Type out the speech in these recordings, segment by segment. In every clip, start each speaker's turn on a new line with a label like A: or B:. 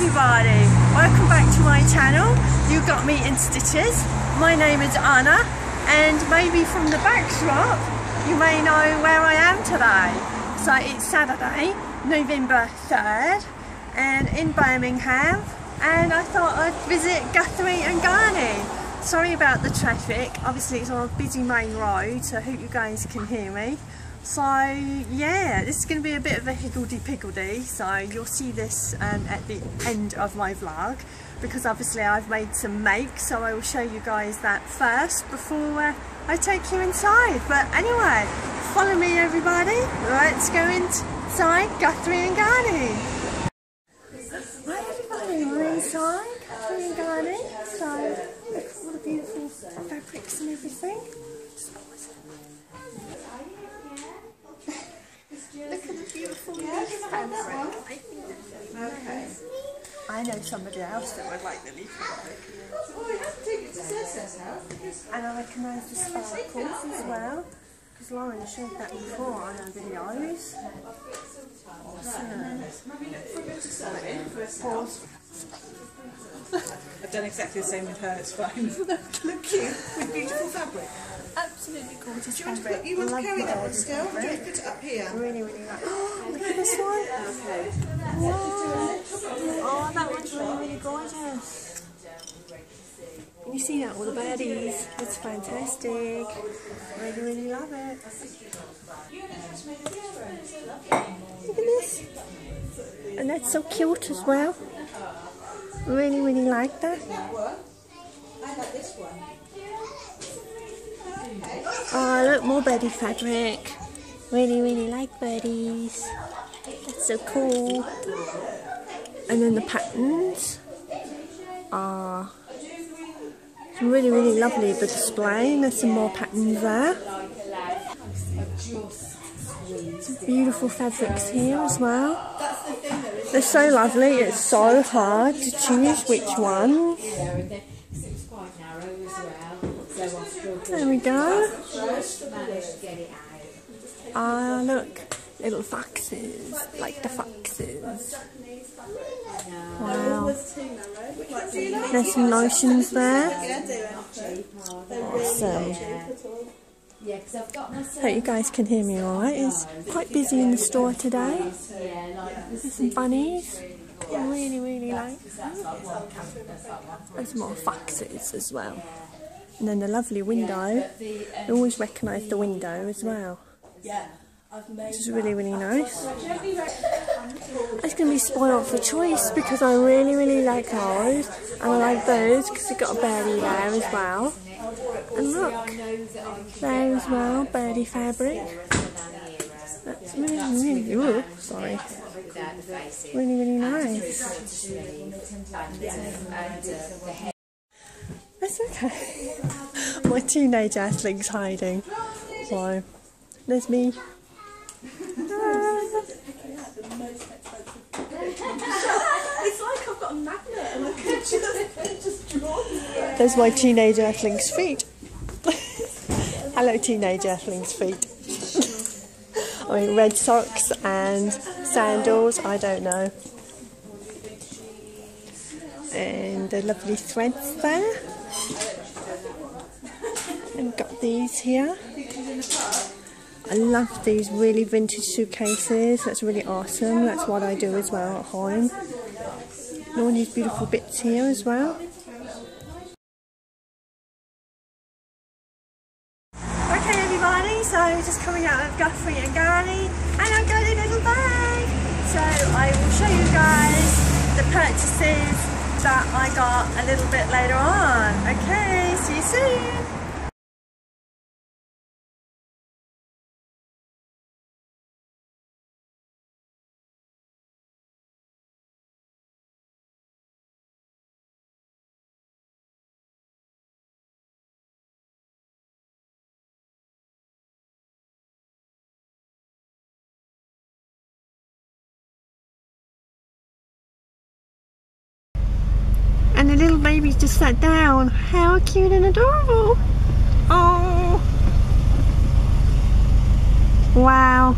A: everybody, welcome back to my channel. You got me in stitches. My name is Anna, and maybe from the backdrop you may know where I am today. So it's Saturday, November 3rd, and in Birmingham, and I thought I'd visit Guthrie and Ghani. Sorry about the traffic, obviously it's on a busy main road, so I hope you guys can hear me. So yeah, this is going to be a bit of a higgledy-piggledy, so you'll see this at the end of my vlog, because obviously I've made some makes, so I will show you guys that first before I take you inside. But anyway, follow me everybody, let's go inside Guthrie and Ghani. Hi everybody, we're inside Guthrie and Ghani, so look at all the beautiful fabrics and everything. Look at the beautiful leaf fabric. Okay. I know somebody else that would like the leaf fabric. And I recognise the sparkles as well, because Lauren showed that before on her videos. Awesome.
B: I've done exactly the same with her, it's fine. Look cute, with beautiful fabric.
A: Absolutely gorgeous
B: Do you want to
A: fabric.
B: put, you want to carry that one still? Or do you want to put it up here?
A: Really, really like. Oh, look at this one.
B: Okay.
A: Oh, that one's really, really gorgeous. You see that, all the birdies. It's fantastic. Really, really love it. Look at this. And that's so cute as well. Really, really like that.
B: I like this one.
A: Oh, look, more birdie fabric. Really, really like birdies. That's so cool. And then the patterns are really, really lovely, the display. And there's some more patterns there. Some beautiful fabrics here as well. They're so lovely, it's so hard to choose which one. There we go. Ah, look, little foxes, like the foxes. Wow. There's some lotions there. Awesome. Hope you guys can hear me alright. It's quite busy in the store today. There's some bunnies. I really, really like them. There's more foxes as well. And then the lovely window. I always recognise the window as well, which is really, really nice. It's going to be spoiled for choice because I really, really like those. And I like those because we've got a birdie there as well. And look, there as well, birdie fabric. That's really, really, ooh, sorry. Really, really nice. That's okay. My teenage athling's hiding. So, there's me.
B: It's like I've got a magnet and I can just draw it.
A: There's my teenage earthling's feet. Hello, teenage earthling's feet. I mean, red socks and sandals, I don't know. And the lovely threads there. And we've got these here. I love these really vintage suitcases. That's really awesome. That's what I do as well at home. And all these beautiful bits here as well. Okay everybody, so just coming out of Guthrie and Ghani, and I've got a little bag. So I will show you guys the purchases that I got a little bit later on. Okay, see you soon. And the little baby's just sat down. How cute and adorable. Oh. Wow.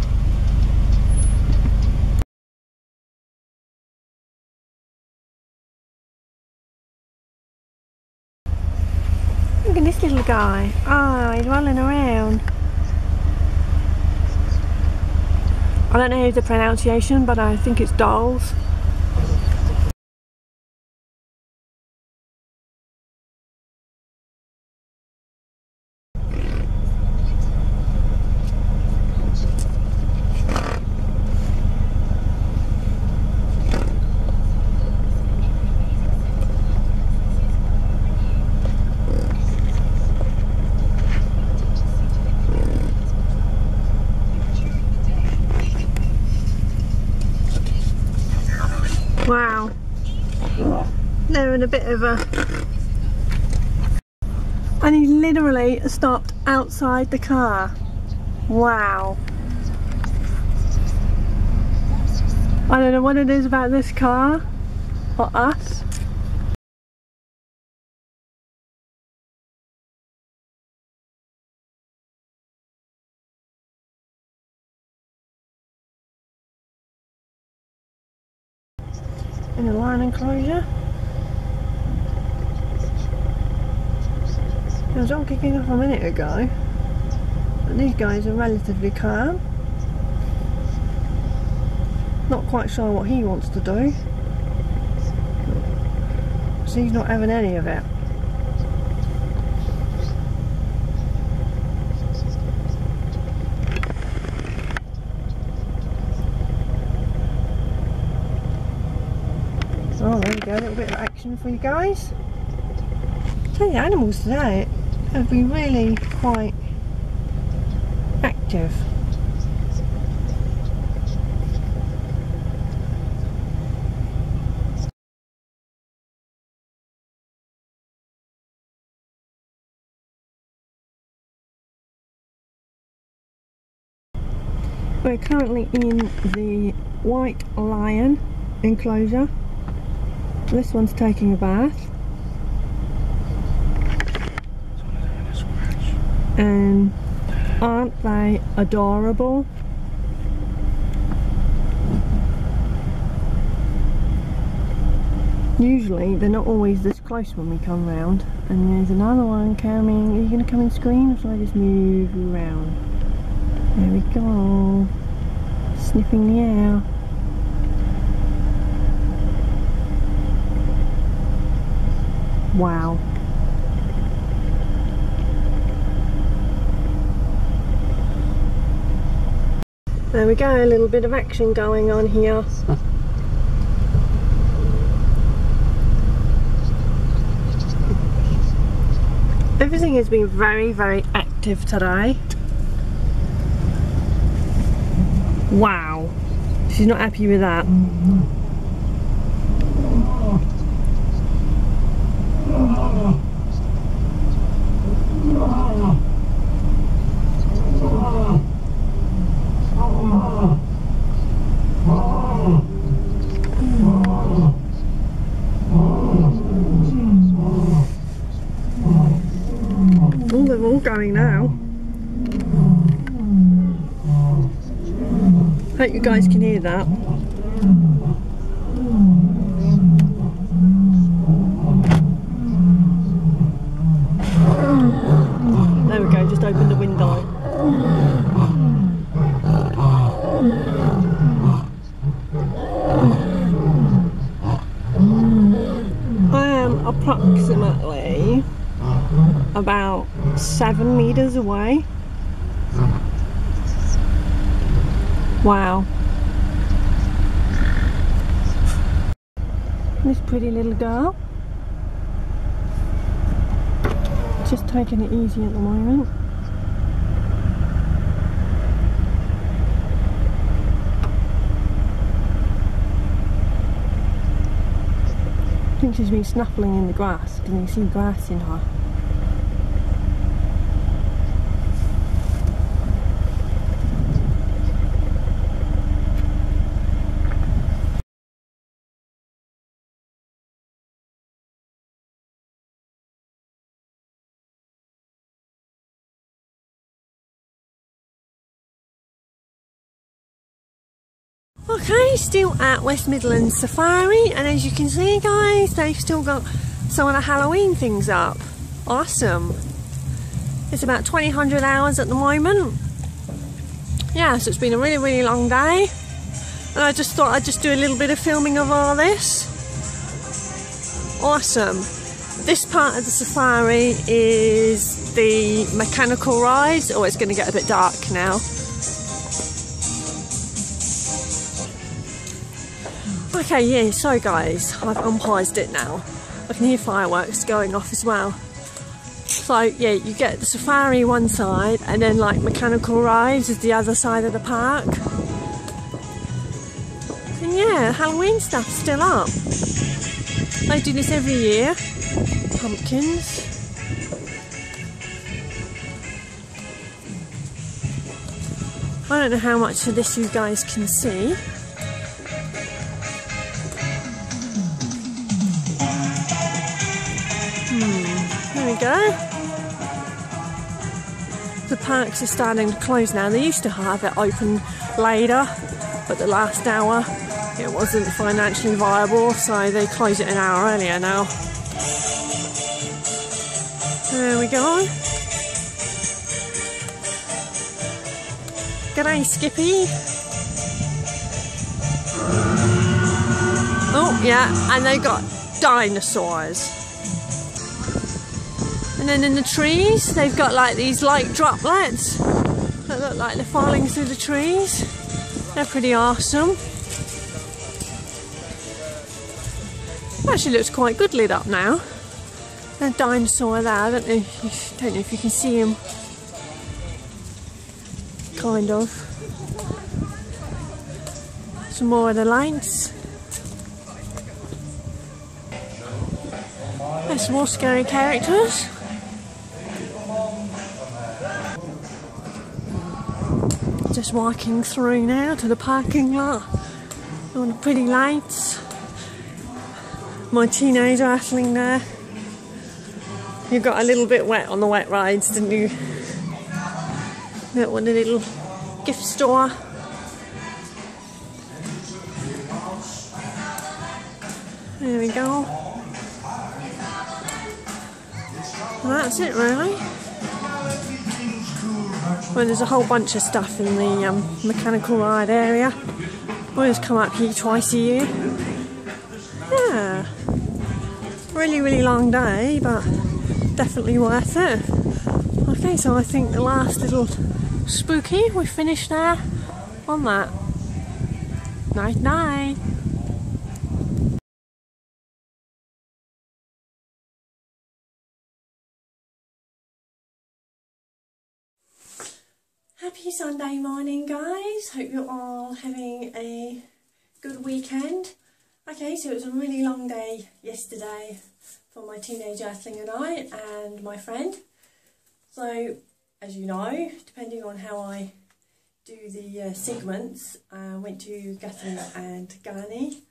A: guy? Oh, he's rolling around. I don't know the pronunciation, but I think it's dolls. Wow, they're in a bit of a... And he literally stopped outside the car. Wow. I don't know what it is about this car, or us. In a lion enclosure. It was all kicking off a minute ago, but these guys are relatively calm. Not quite sure what he wants to do, so he's not having any of it. Oh, there we go, a little bit of action for you guys. I tell you, the animals today have been really quite active. We're currently in the white lion enclosure. This one's taking a bath. And aren't they adorable? Usually they're not always this close when we come round. And there's another one coming. Are you going to come and scream, or shall I just move you around? There we go. Sniffing the air. Wow. There we go, a little bit of action going on here. Everything has been very, very active today. Wow. She's not happy with that. Oh, they're all going now. Hope you guys can hear that. There we go, just opened the window. I am approximately about 7 meters away. Wow. This pretty little girl. Just taking it easy at the moment. I think she's been snuffling in the grass. Can you see grass in her? Okay, still at West Midlands Safari, and as you can see guys, they've still got some of the Halloween things up. Awesome. It's about 2000 hours at the moment. Yeah, so it's been a really long day, and I just thought I'd just do a little bit of filming of all this. Awesome. This part of the safari is the mechanical rides. Oh, it's going to get a bit dark now. Okay, yeah, so guys, I've unpaused it now. I can hear fireworks going off as well. So yeah, you get the safari one side, and then like mechanical rides is the other side of the park. And yeah, Halloween stuff's still up. They do this every year. Pumpkins. I don't know how much of this you guys can see. There we go. The parks are starting to close now. They used to have it open later, but the last hour it wasn't financially viable, so they close it an hour earlier now. There we go. G'day, Skippy. Oh yeah, and they got dinosaurs. And then in the trees, they've got like these light droplets that look like they're falling through the trees. They're pretty awesome. Actually looks quite good lit up now. There's a dinosaur there, I don't know if you can see him. Kind of. Some more of the lights. There's some more scary characters. Just walking through now to the parking lot. All the pretty lights. My teenager Aisling there. You got a little bit wet on the wet rides, didn't you? That one, a little gift store. There we go. And that's it really. Well, there's a whole bunch of stuff in the mechanical ride area. We just come up here twice a year. Yeah. Really long day, but definitely worth it. Okay, so I think the last little spooky, we finished there on that. Night night. Happy Sunday morning, guys. Hope you're all having a good weekend. Okay, so it was a really long day yesterday for my teenage Aisling and I and my friend. So, as you know, depending on how I do the segments, I went to Guthrie and Ghani,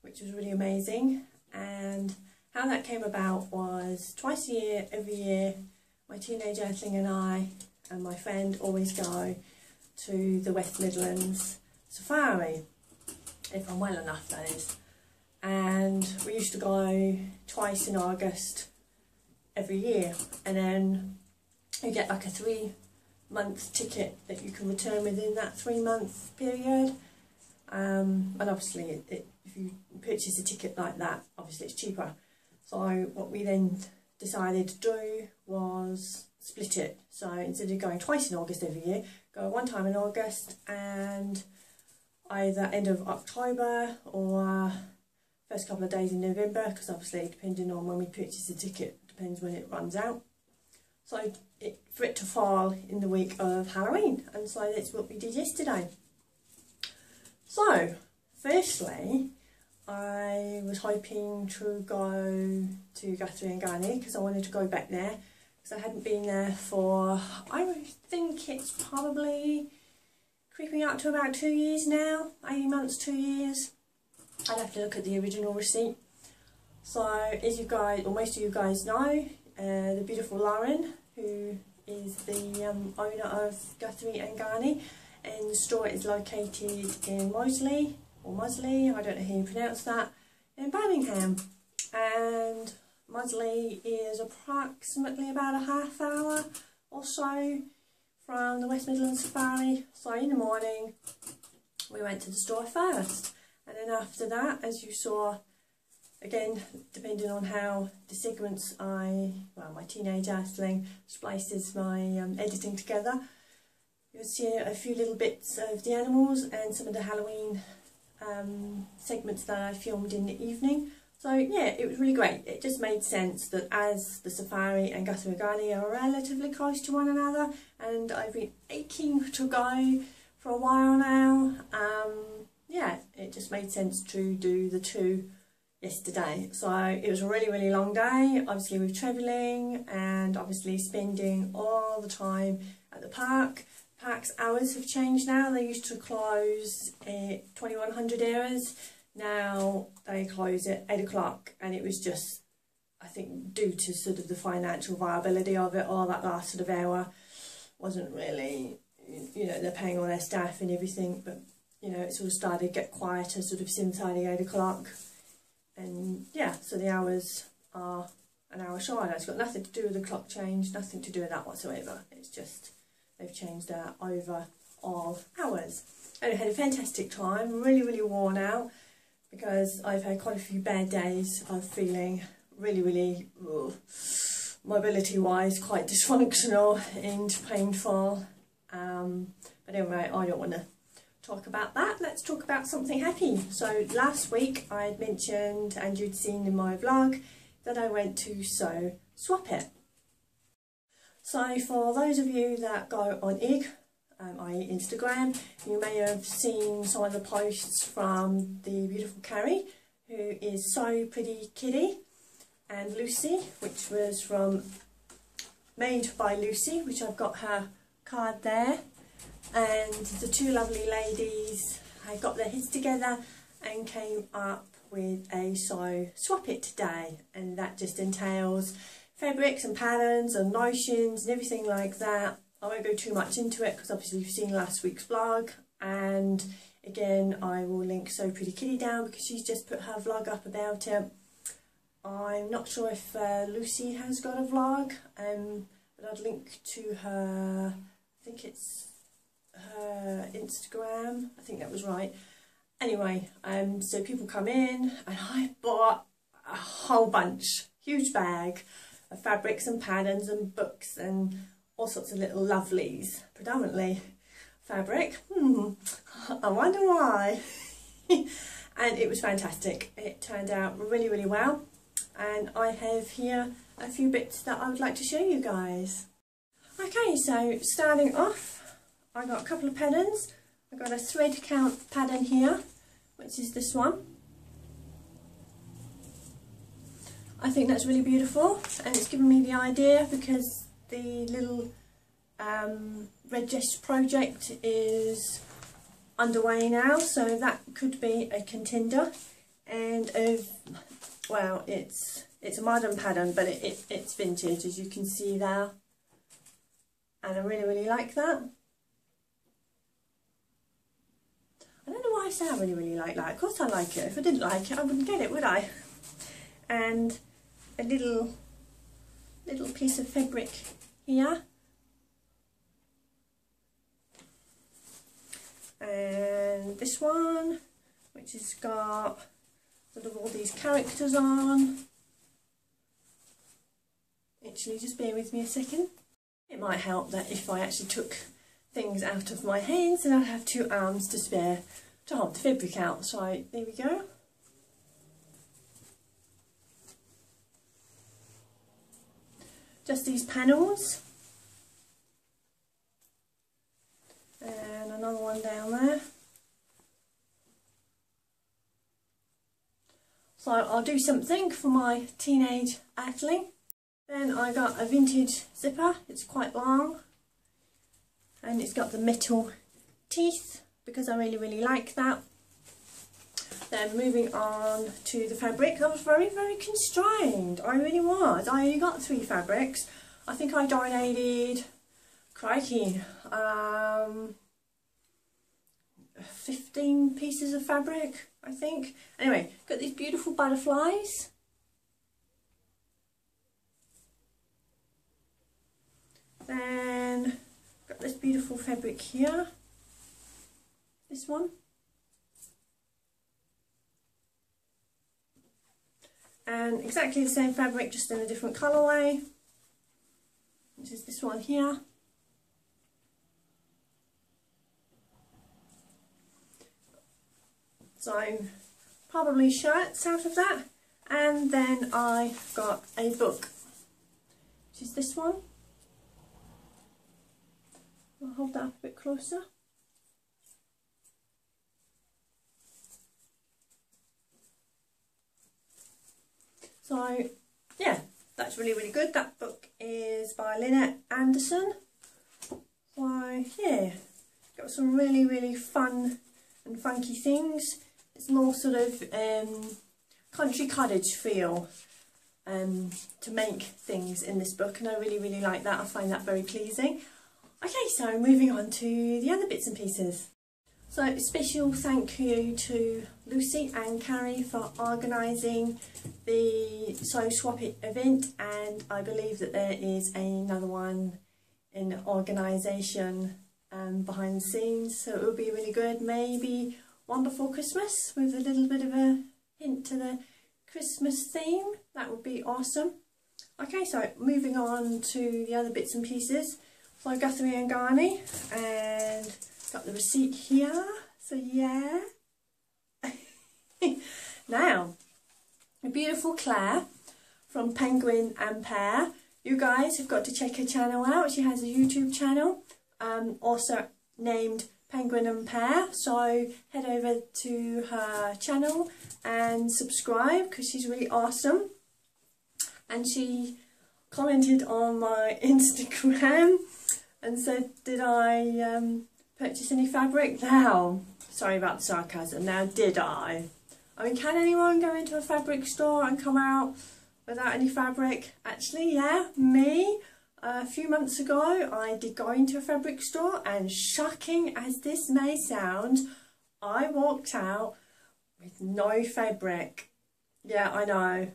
A: which was really amazing. And how that came about was twice a year, every year, my teenage Aisling and I and my friend always go to the West Midlands Safari, if I'm well enough, that is. And we used to go twice in August every year, and then you get like a 3-month ticket that you can return within that 3-month period. And obviously if you purchase a ticket like that, obviously it's cheaper. So what we then decided to do was split it. So instead of going twice in August every year, go one time in August and either end of October or first couple of days in November, because obviously depending on when we purchase the ticket, depends when it runs out. So for it to fall in the week of Halloween, and so that's what we did yesterday. So firstly, I was hoping to go to Guthrie and Ghani because I wanted to go back there, because I hadn't been there for, I think it's probably creeping up to about 2 years now, 18 months, 2 years. I'd have to look at the original receipt. So as you guys, or most of you guys know, the beautiful Lauren, who is the owner of Guthrie and Ghani, and the store is located in Moseley, or Moseley, I don't know how you pronounce that, in Birmingham. And Moseley is approximately about a half hour or so from the West Midlands Safari. So in the morning we went to the store first, and then after that, as you saw, again depending on how the segments my teenage earthling splices my editing together, you'll see a few little bits of the animals and some of the Halloween segments that I filmed in the evening. So yeah, it was really great. It just made sense that as the safari and Guthrie and Ghani are relatively close to one another, and I've been aching to go for a while now, yeah, it just made sense to do the two yesterday. So it was a really long day, obviously with travelling and obviously spending all the time at the park. Park's hours have changed now. They used to close at 2100 hours. Now they close at 8 o'clock, and it was just, I think, due to sort of the financial viability of it, all that last sort of hour wasn't really, you know, they're paying all their staff and everything, but you know, it sort of started to get quieter sort of since 8 o'clock, and yeah, so the hours are an hour shorter. It's got nothing to do with the clock change, nothing to do with that whatsoever. It's just they've changed our overall hours. And I had a fantastic time, really worn out, because I've had quite a few bad days of feeling really mobility wise quite dysfunctional and painful, but anyway, I don't want to talk about that. Let's talk about something happy. So last week I had mentioned, and you'd seen in my vlog, that I went to Swap It. So for those of you that go on IG, i.e. Instagram, you may have seen some of the posts from the beautiful Carrie, who is So Pretty Kitty, and Lucy, which was from Made by Lucy, which I've got her card there, and the two lovely ladies had got their heads together and came up with a Swap It day, and that just entails fabrics and patterns and notions and everything like that. I won't go too much into it because obviously you've seen last week's vlog, and again I will link So Pretty Kitty down because she's just put her vlog up about it. I'm not sure if Lucy has got a vlog, but I'd link to her, I think it's her Instagram, I think that was right. Anyway, so people come in, and I bought a whole bunch, huge bag of fabrics and patterns and books and all sorts of little lovelies, predominantly fabric. I wonder why. And it was fantastic. It turned out really well, and I have here a few bits that I would like to show you guys. Okay, so starting off, I got a couple of patterns. I got a thread count pattern here, which is this one. I think that's really beautiful, and it's given me the idea because the little Red Jess project is underway now, so that could be a contender. And well, it's a modern pattern, but it's vintage, as you can see there, and I really like that. I don't know why I say I really like that. Of course I like it. If I didn't like it, I wouldn't get it, would I? And a little piece of fabric here, and this one, which has got sort of all these characters on. Actually, just bear with me a second. It might help that if I actually took things out of my hands, then I'd have 2 arms to spare to hold the fabric out. So there we go. Just these panels, and another one down there. So I'll do something for my teenage earthling. Then I got a vintage zipper. It's quite long, and it's got the metal teeth because I really like that. Then moving on to the fabric, I was very constrained. I really was. I only got 3 fabrics. I think I donated, crikey, 15 pieces of fabric, I think. Anyway, got these beautiful butterflies. Then got this beautiful fabric here, this one. And exactly the same fabric, just in a different colourway, which is this one here. So probably shirts out of that. And then I got a book, which is this one. I'll hold that up a bit closer. So yeah, that's really, really good. That book is by Lynette Anderson. So yeah, got some really, really fun and funky things. It's more sort of country cottage feel to make things in this book, and I really, really like that. I find that very pleasing. Okay, so moving on to the other bits and pieces. So a special thank you to Lucy and Carrie for organising the Sew Swap It event, and I believe that there is another one in organisation behind the scenes, so it will be really good. Maybe one before Christmas with a little bit of a hint to the Christmas theme. That would be awesome. Okay, so moving on to the other bits and pieces. So Guthrie and Ghani, and got the receipt here, so yeah. Now, a beautiful Claire from Penguin and Pear. You guys have got to check her channel out. She has a YouTube channel, also named Penguin and Pear. So head over to her channel and subscribe, because she's really awesome. And she commented on my Instagram and said, did I purchase any fabric? Now, sorry about the sarcasm, now did I? I mean, can anyone go into a fabric store and come out without any fabric? Actually, yeah, me. A few months ago I did go into a fabric store, and shocking as this may sound, I walked out with no fabric. Yeah, I know,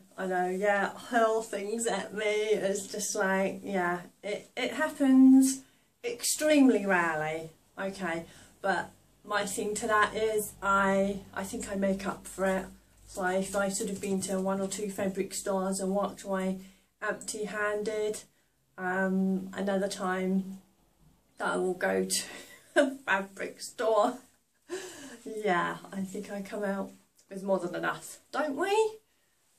A: yeah, hurl things at me. It's just like, yeah, it happens extremely rarely, okay, but my thing to that is I think I make up for it. So if I sort of been to 1 or 2 fabric stores and walked away empty-handed, another time that I will go to a fabric store, yeah, I think I come out with more than enough, don't we?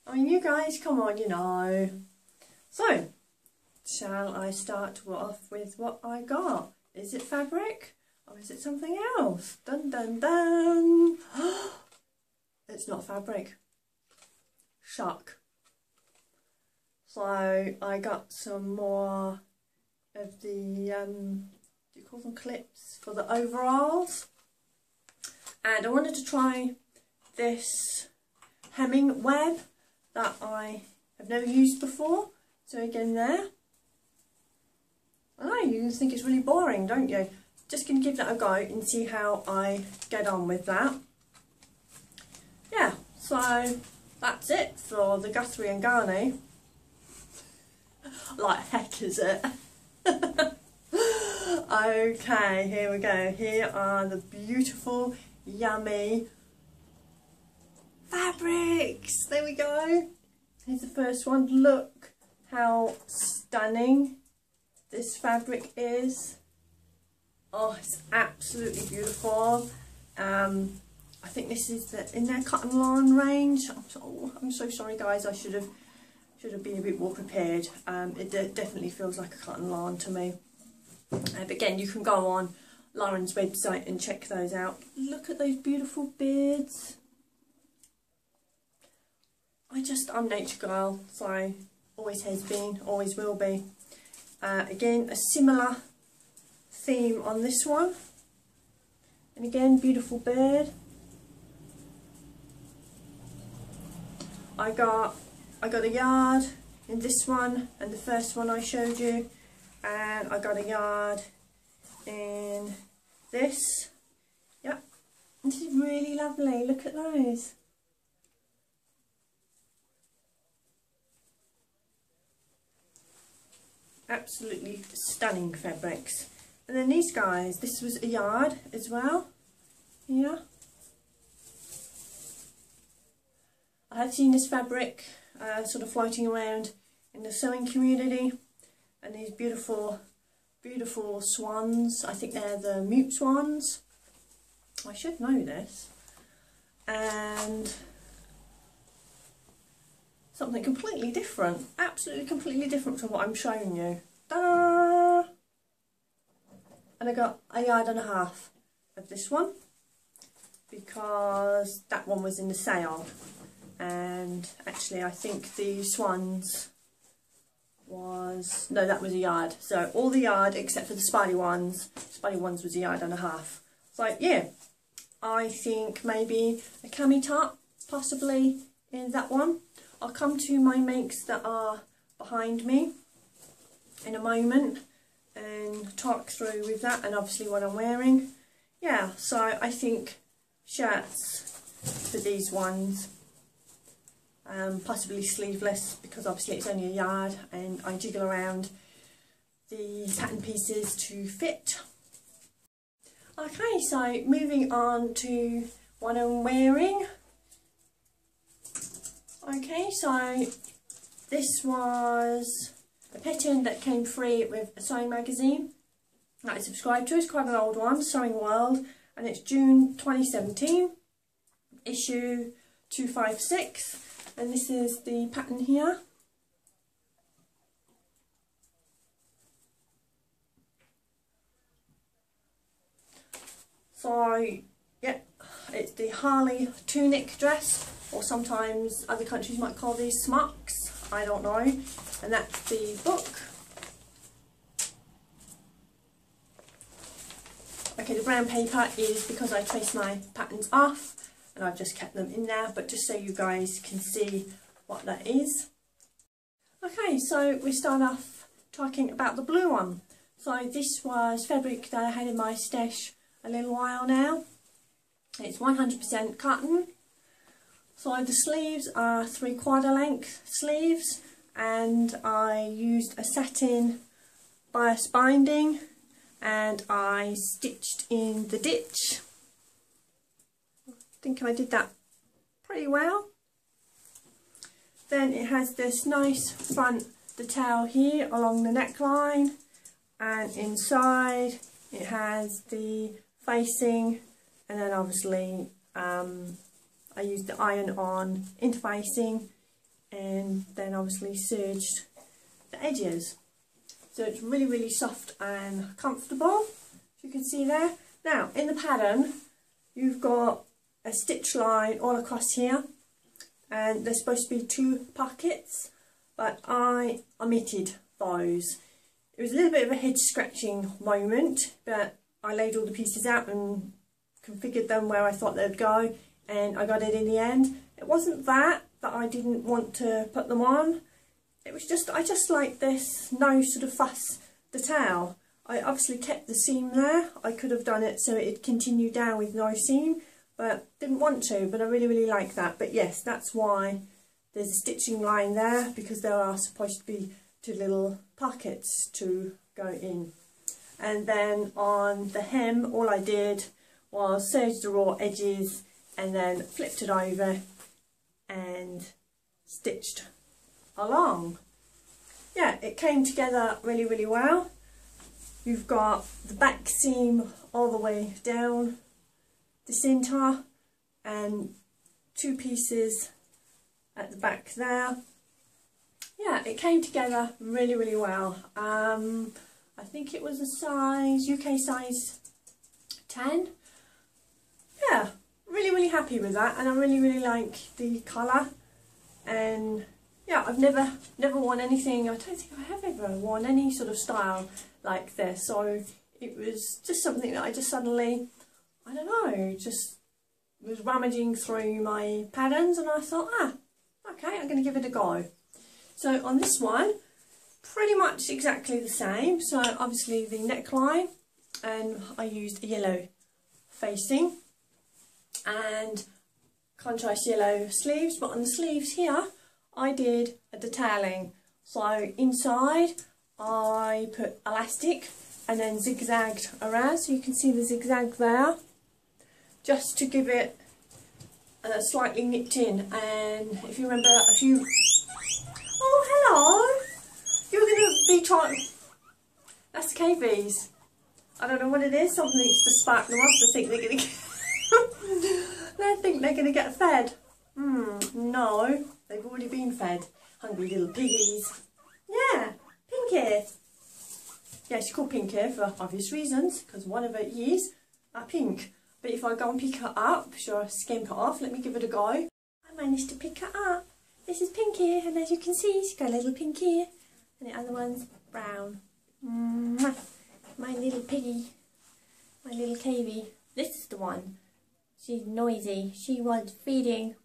A: I mean, you guys, come on, you know. So, shall I start off with what I got? Is it fabric or is it something else? Dun dun dun! It's not fabric. Shock. So I got some more of the, do you call them clips, for the overalls. And I wanted to try this hemming web that I have never used before. So again there. I know, you think it's really boring, don't you? Just going to give that a go and see how I get on with that. Yeah, so that's it for the Guthrie and Ghani. Like heck is it? Okay, here we go. Here are the beautiful, yummy fabrics. There we go. Here's the first one. Look how stunning this fabric is. Oh, it's absolutely beautiful. I think this is in their cotton lawn range. I'm so sorry guys, I should have been a bit more prepared. It definitely feels like a cotton lawn to me. But again, you can go on Lauren's website and check those out. Look at those beautiful beards. I'm nature girl, so always has been, always will be. Again, a similar theme on this one. And again, beautiful bird. I got a yard in this one and the first one I showed you, and I got a yard in this. Yep, this is really lovely. Look at those. absolutely stunning fabrics. And then these guys, this was a yard as well. Yeah, I had seen this fabric sort of floating around in the sewing community, and these beautiful swans. I think they're the mute swans. I should know this. And something completely different, absolutely completely different to what I'm showing you. Ta-da! And I got a yard and a half of this one because that one was in the sale, and actually I think the swans was, no, that was a yard. So all the yard except for the spidey ones was a yard and a half. So yeah, I think maybe a cami top possibly in that one. I'll come to my makes that are behind me in a moment and talk through with that, and obviously what I'm wearing. Yeah, so I think shirts for these ones, possibly sleeveless because obviously it's only a yard and I jiggle around the pattern pieces to fit. Okay, so moving on to what I'm wearing. Okay, so this was a pattern that came free with a sewing magazine that I subscribed to. It's quite an old one, Sewing World, and it's June 2017, issue 256, and this is the pattern here. So, yeah, it's the Harley tunic dress, or sometimes other countries might call these smocks, I don't know. And that's the book. Okay, the brown paper is because I traced my patterns off and I've just kept them in there, but just so you guys can see what that is. Okay, so we start off talking about the blue one. So this was fabric that I had in my stash a little while now. It's 100% cotton. So the sleeves are 3/4 length sleeves, and I used a satin bias binding and I stitched in the ditch. I think I did that pretty well. Then it has this nice front detail here along the neckline, and inside it has the facing, and then obviously I used the iron-on interfacing, and then obviously serged the edges. So it's really, really soft and comfortable, as you can see there. Now, in the pattern, you've got a stitch line all across here, and there's supposed to be 2 pockets, but I omitted those. It was a little bit of a head scratching moment, but I laid all the pieces out and configured them where I thought they'd go, and I got it in the end. It wasn't that I didn't want to put them on. It was just, I just like this no sort of fuss detail. I obviously kept the seam there. I could have done it so it'd continue down with no seam, but didn't want to, but I really, really like that. But yes, that's why there's a stitching line there, because there are supposed to be 2 little pockets to go in. And then on the hem, all I did was serge the raw edges and then flipped it over and stitched along. Yeah, it came together really, really well. You've got the back seam all the way down the centre and 2 pieces at the back there. Yeah, it came together really, really well. I think it was a size, UK size 10. Yeah, really, really happy with that, and I really, really like the colour. And yeah, I've never worn anything, I don't think I have ever worn any sort of style like this, so it was just something that I just suddenly, I don't know, just was rummaging through my patterns and I thought, okay, I'm going to give it a go. So on this one, pretty much exactly the same. So obviously the neckline, and I used a yellow facing and contrast yellow sleeves, but on the sleeves here I did a detailing. So inside I put elastic and then zigzagged around, so you can see the zigzag there, just to give it slightly nipped in. And if you remember a few... Oh, hello! You're going to be trying... That's the KVs. I don't know what it is, something's just sparked them off. I think they're going to get fed. No, they've already been fed. Hungry little piggies. Yeah, Pinky. Yeah, she's called Pinky for obvious reasons, because one of her ears are pink. But if I go and pick her up, she'll skimp it off. Let me give it a go. I managed to pick her up. This is Pinky, and as you can see, she's got a little pink ear, and the other one's brown. Mwah. My little piggy, my little cavey. This is the one. She's noisy. She wants feeding.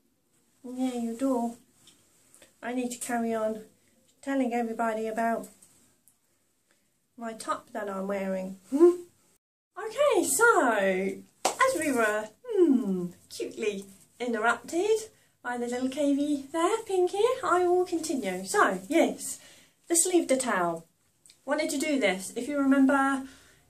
A: Yeah, you do. I need to carry on telling everybody about my top that I'm wearing. Okay, so as we were cutely interrupted by the little cavey there, Pinky, I will continue. So yes, the sleeve detail. Wanted to do this. If you remember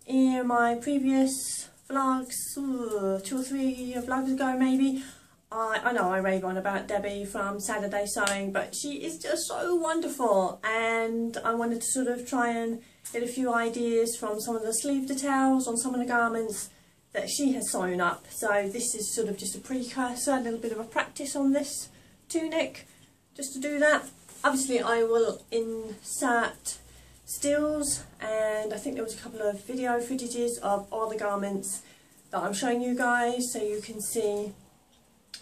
A: in my previous vlogs, 2 or 3 vlogs ago maybe, I know I rave on about Debbie from Saturday Sewing, but she is just so wonderful, and I wanted to sort of try and get a few ideas from some of the sleeve details on some of the garments that she has sewn up. So this is sort of just a precursor, a little bit of a practice on this tunic, just to do that. Obviously I will insert stills, and I think there was a couple of video footages of all the garments that I'm showing you guys, so you can see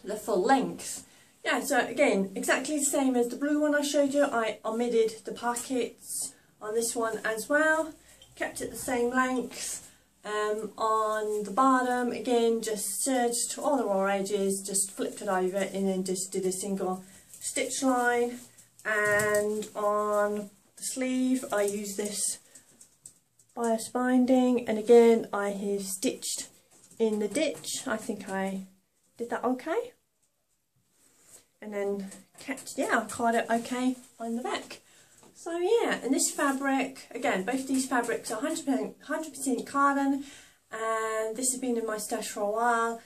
A: the full length. Yeah, so again, exactly the same as the blue one I showed you. I omitted the pockets on this one as well, kept it the same length. On the bottom, again, just serged all the raw edges, just flipped it over and then just did a single stitch line. And on the sleeve I use this bias binding, and again I have stitched in the ditch. I think I did that okay, and then kept, I caught it okay on the back. So yeah, and this fabric, again, both these fabrics are 100% cotton, and this has been in my stash for a while,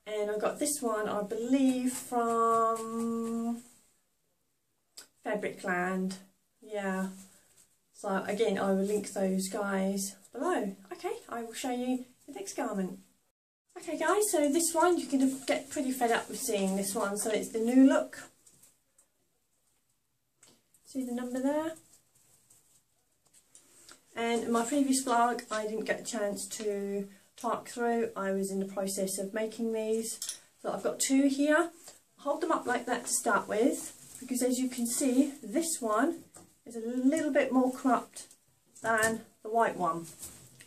A: and I got this one I believe from Fabricland. Yeah, so again I will link those guys below. Okay, I will show you the next garment. Okay guys, so this one, you're going to get pretty fed up with seeing this one, so it's the new look. See the number there? And in my previous vlog I didn't get a chance to talk through, I was in the process of making these. So I've got 2 here. Hold them up like that to start with, because as you can see, this one is a little bit more cropped than the white one.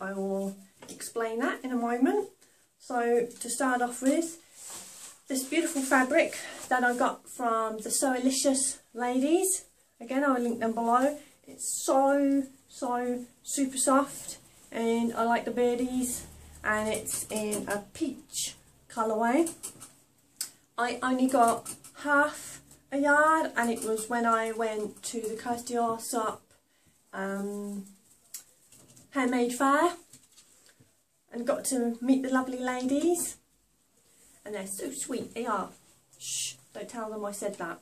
A: I will explain that in a moment. So to start off with, this beautiful fabric that I got from the Sewalicious ladies, again I will link them below. It's so super soft, and I like the birdies, and it's in a peach colourway. I only got half a yard, and it was when I went to the Castillon shop handmade fair and got to meet the lovely ladies, and they're so sweet, they are. Shh, don't tell them I said that.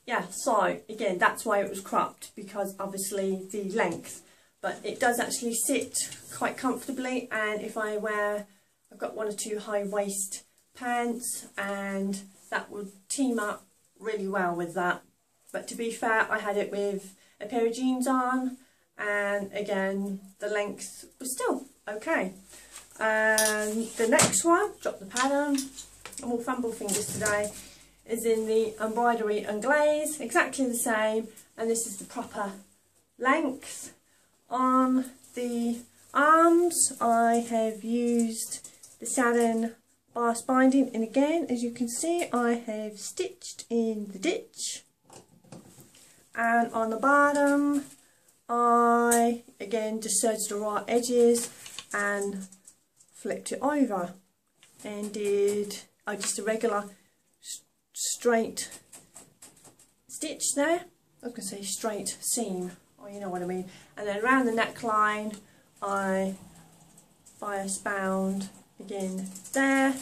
A: Yeah, so again, that's why it was cropped, because obviously the length, but it does actually sit quite comfortably, and if I wear, I've got 1 or 2 high waist pants, and that would team up really well with that. But to be fair, I had it with a pair of jeans on, and again the length was still okay. And the next one, drop the pattern, I'm all fumble fingers today, is in the embroidery and glaze, exactly the same, and this is the proper length. On the arms I have used the satin bias binding, and again, as you can see, I have stitched in the ditch, and on the bottom I again just serged the raw edges and flipped it over and did just a regular straight stitch there. I was going to say straight seam or you know what I mean. And then around the neckline I bias bound again there,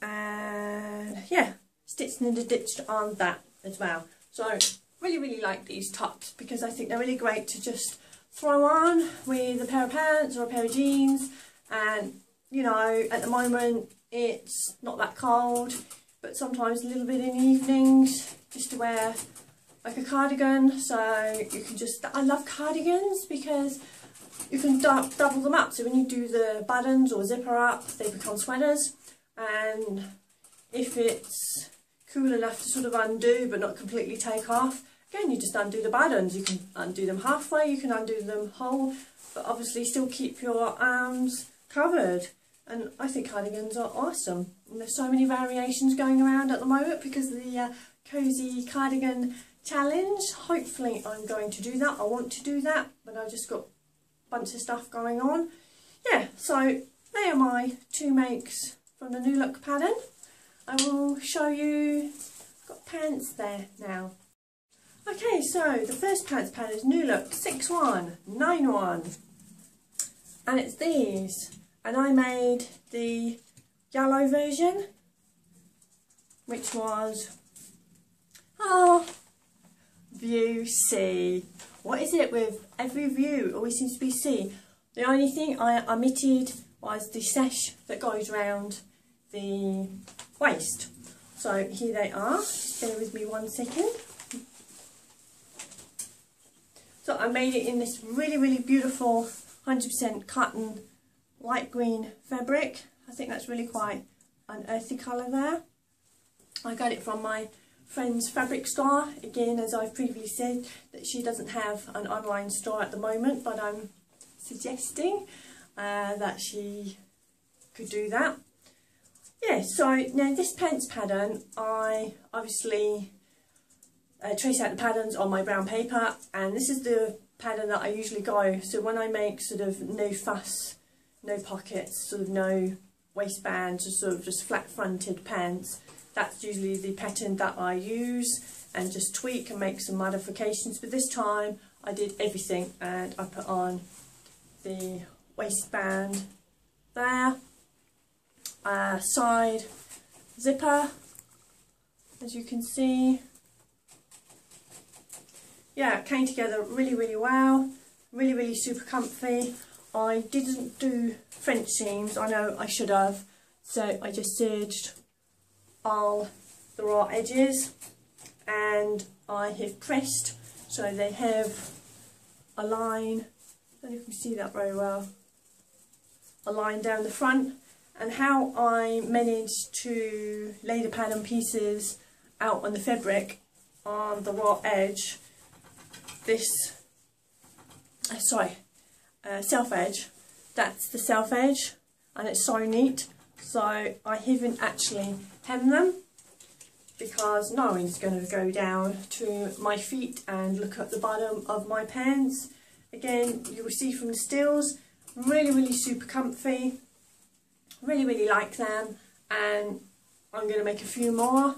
A: and yeah, stitched and ditched on that as well. So really like these tops because I think they're really great to just throw on with a pair of pants or a pair of jeans. And you know, at the moment it's not that cold, but sometimes a little bit in the evenings just to wear like a cardigan. So you can just, I love cardigans because you can double them up, so when you do the buttons or zipper up they become sweaters, and if it's cool enough to sort of undo but not completely take off, again you just undo the buttons. You can undo them halfway, you can undo them whole, but obviously still keep your arms covered. And I think cardigans are awesome, and there's so many variations going around at the moment because of the cozy cardigan challenge. Hopefully I'm going to do that. I want to do that, but I've just got bunch of stuff going on. Yeah, so they are my 2 makes from the New Look pattern. I will show you, I've got pants there now. Okay, so the first pants pattern is New Look 6191, and it's these, and I made the yellow version, which was, oh, view C. What is it with every view? It always seems to be C. The only thing I omitted was the sash that goes round the waist. So here they are. Just bear with me 1 second. So I made it in this really beautiful 100% cotton light green fabric. I think that's really quite an earthy colour there. I got it from my friend's fabric store. Again, as I've previously said, that she doesn't have an online store at the moment, but I'm suggesting that she could do that. Yeah, so now this pants pattern, I obviously trace out the patterns on my brown paper, and this is the pattern that I usually go. So when I make sort of no fuss, no pockets, sort of no waistbands, just sort of just flat fronted pants, that's usually the pattern that I use, and just tweak and make some modifications. But this time I did everything, and I put on the waistband there, side zipper, as you can see. Yeah, it came together really well, really super comfy. I didn't do French seams, I know I should have, so I just serged all the raw edges, and I have pressed so they have a line, I don't know if you can see that very well, a line down the front. And how I managed to lay the pattern pieces out on the fabric on the raw edge, this self edge, that's the self edge, and it's so neat. So I haven't actually hemmed them because no one's going to go down to my feet and look at the bottom of my pants. Again, you will see from the stills, really super comfy, really like them, and I'm going to make a few more.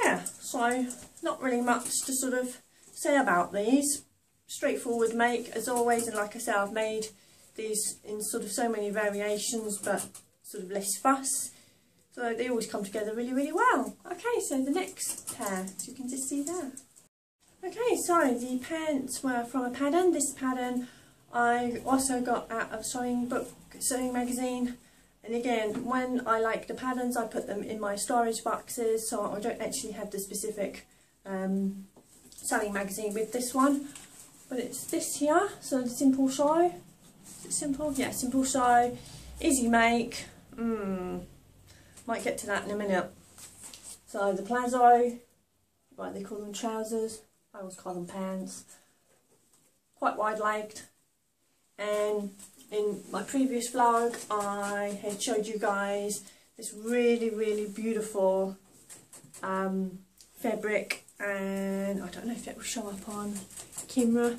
A: Yeah, so not really much to sort of say about these. Straightforward make as always, and like I said, I've made these in sort of so many variations but sort of less fuss, so they always come together really well. Okay, so the next pair, as you can just see there. Okay, so the pants were from a pattern. This pattern I also got out of sewing magazine, and again, when I like the patterns I put them in my storage boxes, so I don't actually have the specific sewing magazine with this one, but it's this here. So the simple sew, is it simple? Yeah, simple sew, easy make. Might get to that in a minute. So the plazo, right, they call them trousers, I always call them pants, quite wide legged. And in my previous vlog I had showed you guys this really beautiful fabric, and I don't know if it will show up on camera.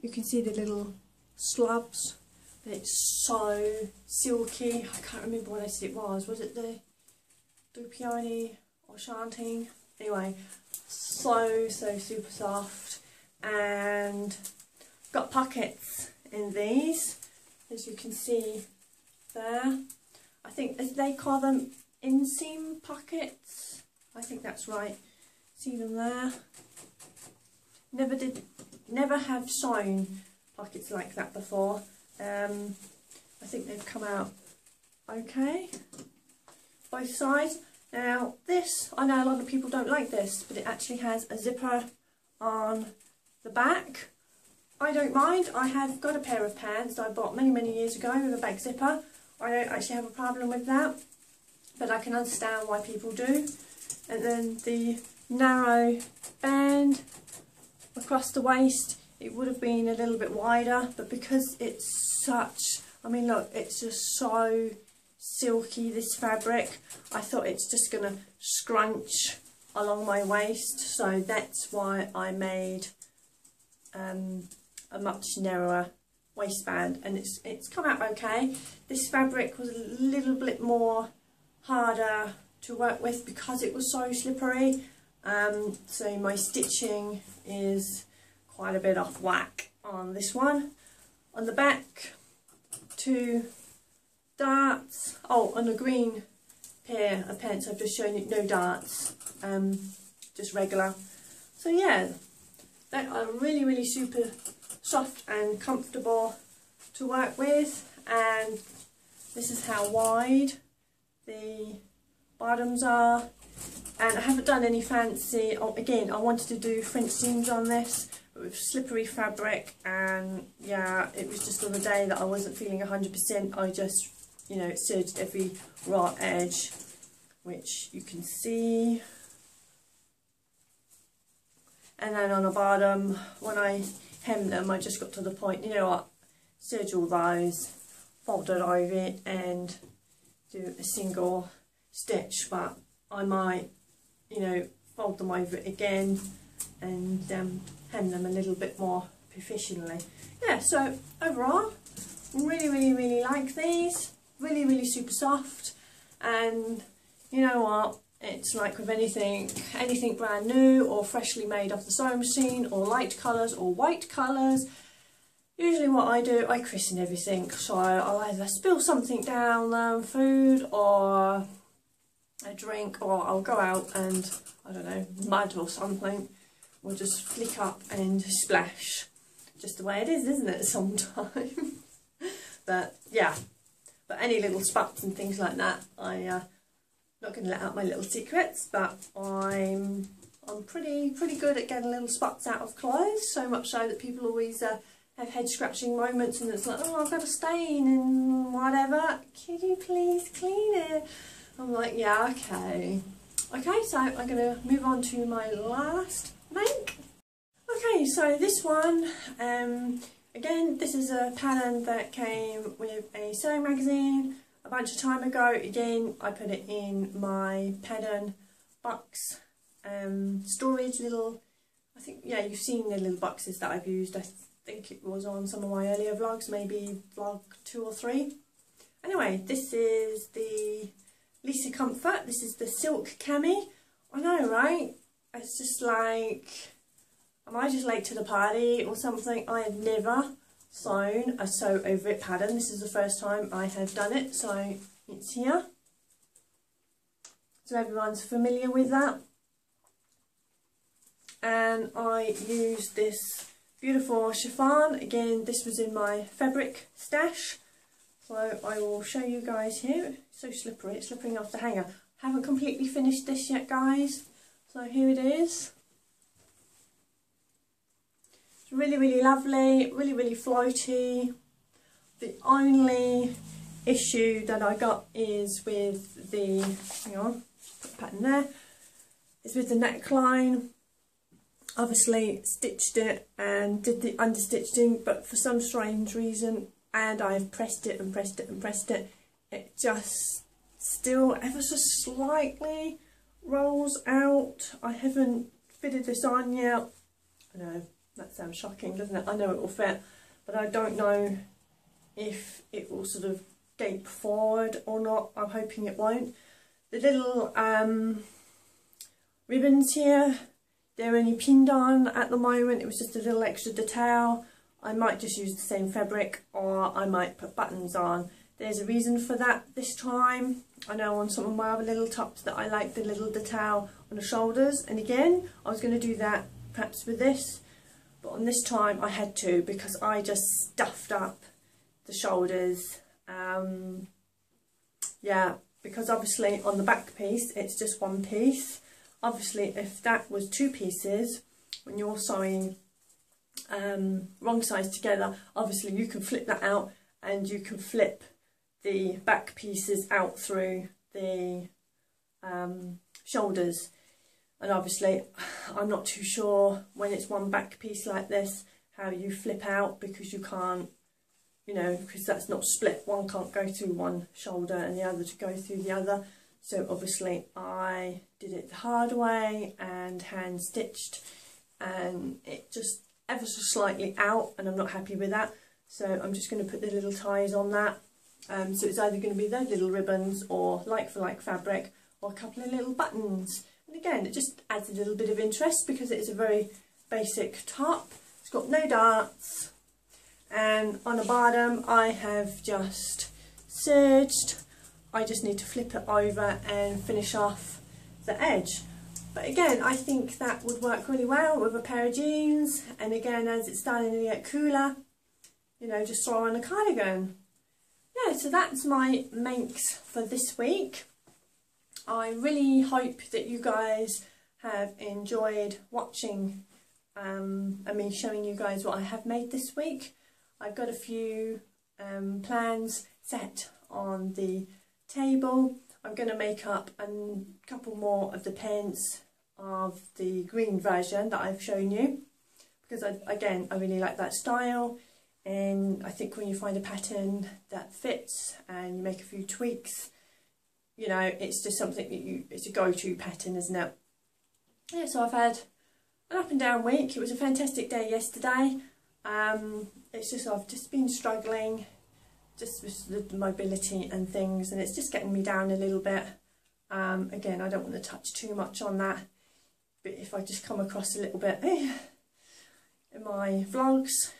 A: You can see the little slubs, but it's so silky. I can't remember what I said it was. Was it the Dupioni or Shanting? Anyway, so super soft. and got pockets in these, as you can see there. I think they call them inseam pockets. I think that's right. See them there? Never have sewn pockets like that before. I think they've come out okay, both sides. Now this, I know a lot of people don't like this, but it actually has a zipper on the back. I don't mind. I have got a pair of pants that I bought many years ago with a back zipper. I don't actually have a problem with that, but I can understand why people do. And then the narrow band across the waist, it would have been a little bit wider, but because it's such, I mean look, it's just so silky, this fabric, I thought it's just going to scrunch along my waist, so that's why I made a much narrower waistband, and it's come out okay. This fabric was a little bit more harder to work with because it was so slippery, so my stitching is quite a bit off whack on this one. On the back, 2 darts, oh, on a green pair of pants I've just shown you, no darts, just regular. So yeah, they are really super soft and comfortable to work with, and this is how wide the bottoms are. And I haven't done any fancy, again I wanted to do French seams on this, but with slippery fabric, and yeah, it was just on the day that I wasn't feeling 100%, I just, you know, serged every raw edge, which you can see. And then on the bottom, when I hemmed them, I just got to the point, you know what, serge all those, fold it over it and do a single stitch, but I might, you know, fold them over it again and hem them a little bit more proficiently. Yeah, so overall, really like these, really super soft, and you know what, it's like with anything brand new or freshly made off the sewing machine, or light colours or white colours, usually what I do, I christen everything. So I'll either spill something down, food or a drink, or I'll go out and, I don't know, mud or something will just flick up and splash. Just the way it is, isn't it, sometimes? But yeah, but any little spots and things like that, not going to let out my little secrets, but I'm pretty good at getting little spots out of clothes, so much so that people always have head scratching moments, and it's like, oh, I've got a stain and whatever, can you please clean it? I'm like, yeah, okay. Okay, so I'm going to move on to my last make. Okay, so this one, again, this is a pattern that came with a sewing magazine a bunch of time ago. Again, I put it in my pattern box storage little, I think, yeah, you've seen the little boxes that I've used. I think it was on some of my earlier vlogs, maybe vlog 2 or 3. Anyway, this is the Lisa Comfort. This is the silk cami. I know, right? It's just like, am I just late to the party or something? I have never sewn a sew over it pattern. This is the first time I have done it, so it's here. So everyone's familiar with that. And I used this beautiful chiffon. Again, this was in my fabric stash. So I will show you guys here. It's so slippery, it's slipping off the hanger. Haven't completely finished this yet, guys. So here it is. It's really lovely, really floaty. The only issue that I got is with the, hang on, put the pattern there, is with the neckline. Obviously stitched it and did the understitching, but for some strange reason, and I've pressed it and pressed it and pressed it, it just still ever so slightly rolls out. I haven't fitted this on yet. I know, that sounds shocking, doesn't it? I know it will fit, but I don't know if it will sort of gape forward or not. I'm hoping it won't. The little ribbons here, they're only pinned on at the moment. It was just a little extra detail. I might just use the same fabric, or I might put buttons on. There's a reason for that this time. I know on some of my other little tops that I like the little detail on the shoulders, and again I was going to do that perhaps with this, but on this time I had to, because I just stuffed up the shoulders. Yeah, because obviously on the back piece it's just one piece. Obviously if that was two pieces, when you're sewing wrong sides together, obviously you can flip that out, and you can flip the back pieces out through the shoulders. And obviously I'm not too sure when it's one back piece like this how you flip out, because you can't, you know, because that's not split. One can't go through one shoulder and the other to go through the other. So obviously I did it the hard way and hand stitched, and it just ever so slightly out, and I'm not happy with that. So I'm just going to put the little ties on that. So it's either going to be those little ribbons, or like for like fabric, or a couple of little buttons. And again, it just adds a little bit of interest, because it is a very basic top. It's got no darts, and on the bottom I have just serged. I just need to flip it over and finish off the edge. But again, I think that would work really well with a pair of jeans, and again, as it's starting to get cooler, you know, just throw on a cardigan. Yeah, so that's my makes for this week. I really hope that you guys have enjoyed watching and me showing you guys what I have made this week. I've got a few plans set on the table. I'm going to make up a couple more of the pens of the green version that I've shown you, because again, I really like that style. And I think when you find a pattern that fits and you make a few tweaks, you know, it's just something that it's a go-to pattern, isn't it? Yeah, so I've had an up and down week. It was a fantastic day yesterday. It's just, I've just been struggling just with the mobility and things, and it's just getting me down a little bit. Again, I don't want to touch too much on that, but if I just come across a little bit in my vlogs,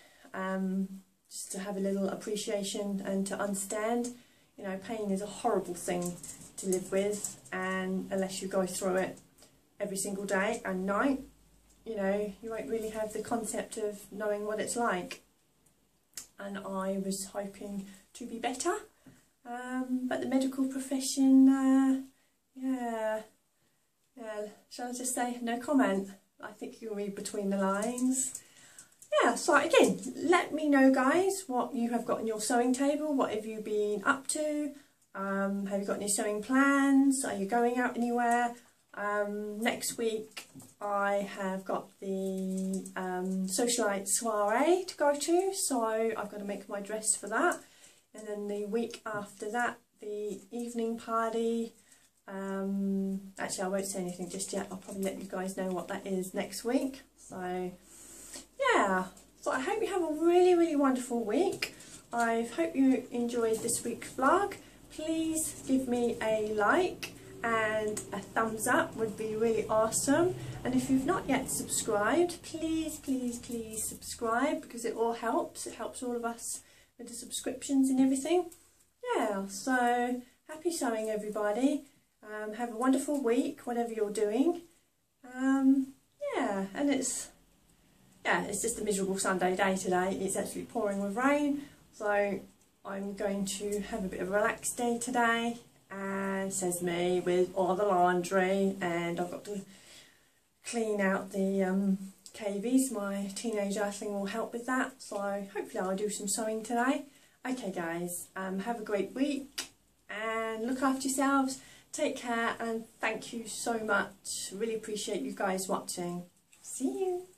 A: just to have a little appreciation and to understand, you know, pain is a horrible thing to live with, and unless you go through it every single day and night, you know, you won't really have the concept of knowing what it's like. And I was hoping to be better, but the medical profession, yeah, shall I just say no comment? I think you'll read between the lines. Yeah, so again, let me know, guys, what you have got on your sewing table. What have you been up to? Have you got any sewing plans? Are you going out anywhere? Next week I have got the socialite soiree to go to, so I've got to make my dress for that. And then the week after that, the evening party. Actually, I won't say anything just yet. I'll probably let you guys know what that is next week. So yeah, so I hope you have a really, really wonderful week. I hope you enjoyed this week's vlog. Please give me a like, and a thumbs up would be really awesome. And if you've not yet subscribed, please subscribe, because it all helps. It helps all of us with the subscriptions and everything. Yeah, so happy sewing, everybody. Have a wonderful week, whatever you're doing. Yeah, and it's just a miserable Sunday day today. It's actually pouring with rain, so I'm going to have a bit of a relaxed day today. And says me, with all the laundry, and I've got to clean out the KVs. My teenage earthling will help with that, so hopefully I'll do some sewing today. Okay guys, have a great week and look after yourselves, take care, and thank you so much. Really appreciate you guys watching. See you.